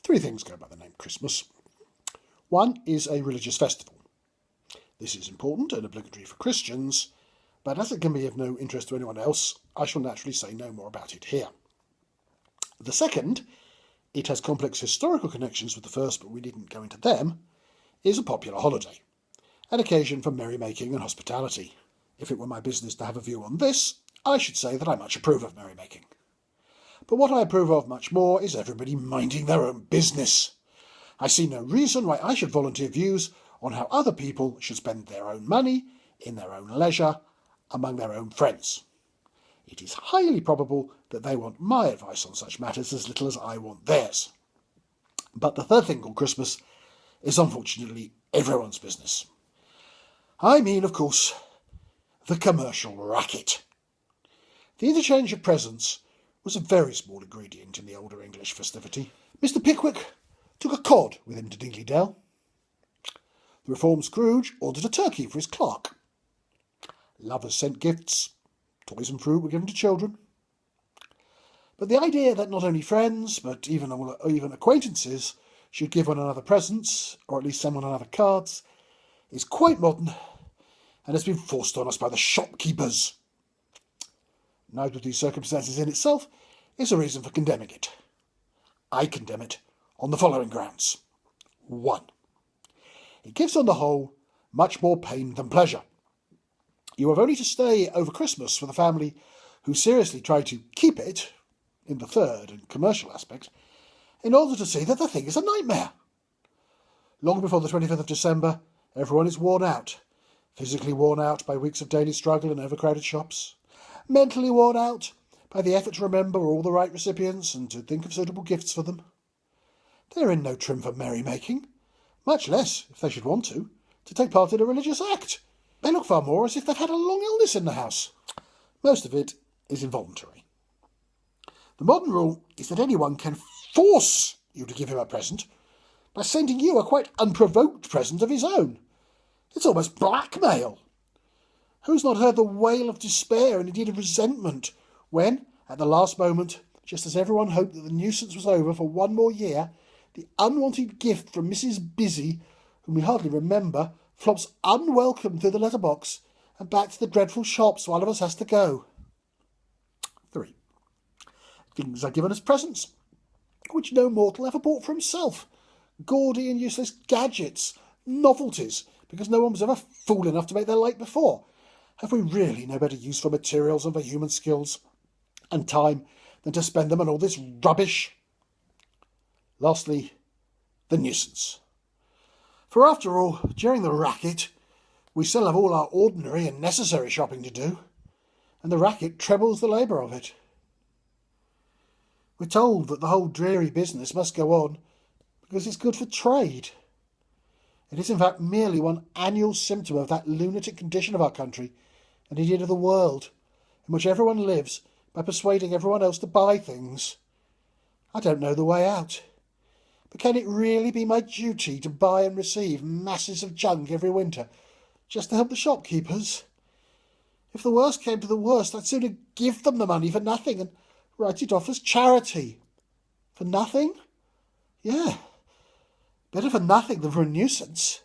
Three things go by the name Christmas. One is a religious festival. This is important and obligatory for Christians, but as it can be of no interest to anyone else, I shall naturally say no more about it here. The second, it has complex historical connections with the first, but we needn't go into them, is a popular holiday, an occasion for merrymaking and hospitality. If it were my business to have a view on this, I should say that I much approve of merrymaking. But what I approve of much more is everybody minding their own business. I see no reason why I should volunteer views on how other people should spend their own money, in their own leisure, among their own friends. It is highly probable that they want my advice on such matters as little as I want theirs. But the third thing called Christmas is unfortunately everyone's business. I mean, of course, the commercial racket. The interchange of presents was a very small ingredient in the older English festivity. Mr. Pickwick took a cod with him to Dingley Dell. The reformed Scrooge ordered a turkey for his clerk. Lovers sent gifts. Toys and fruit were given to children. But the idea that not only friends, but even acquaintances should give one another presents, or at least send one another cards, is quite modern and has been forced on us by the shopkeepers. Neither of these circumstances in itself is a reason for condemning it. I condemn it on the following grounds. 1. It gives on the whole much more pain than pleasure. You have only to stay over Christmas with a family who seriously try to keep it, in the third and commercial aspect, in order to see that the thing is a nightmare. Long before the 25th of December, everyone is worn out, physically worn out by weeks of daily struggle in overcrowded shops, mentally worn out by the effort to remember all the right recipients and to think of suitable gifts for them. They are in no trim for merrymaking, much less, if they should want to take part in a religious act. They look far more as if they've had a long illness in the house. Most of it is involuntary. The modern rule is that anyone can force you to give him a present by sending you a quite unprovoked present of his own. It's almost blackmail. Who's not heard the wail of despair and indeed of resentment when, at the last moment, just as everyone hoped that the nuisance was over for one more year, the unwanted gift from Mrs. Busy, whom we hardly remember, flops unwelcome through the letterbox and back to the dreadful shops one of us has to go. 3. Things are given as presents, which no mortal ever bought for himself. Gaudy and useless gadgets, novelties, because no one was ever fool enough to make their like before. Have we really no better use for materials and for human skills and time than to spend them on all this rubbish? Lastly, the nuisance. For after all, during the racket, we still have all our ordinary and necessary shopping to do, and the racket trebles the labour of it. We're told that the whole dreary business must go on because it's good for trade. It is in fact merely one annual symptom of that lunatic condition of our country, and indeed of the world, in which everyone lives by persuading everyone else to buy things. I don't know the way out. But can it really be my duty to buy and receive masses of junk every winter, just to help the shopkeepers? If the worst came to the worst, I'd sooner give them the money for nothing and write it off as charity. For nothing? Yeah, better for nothing than for a nuisance.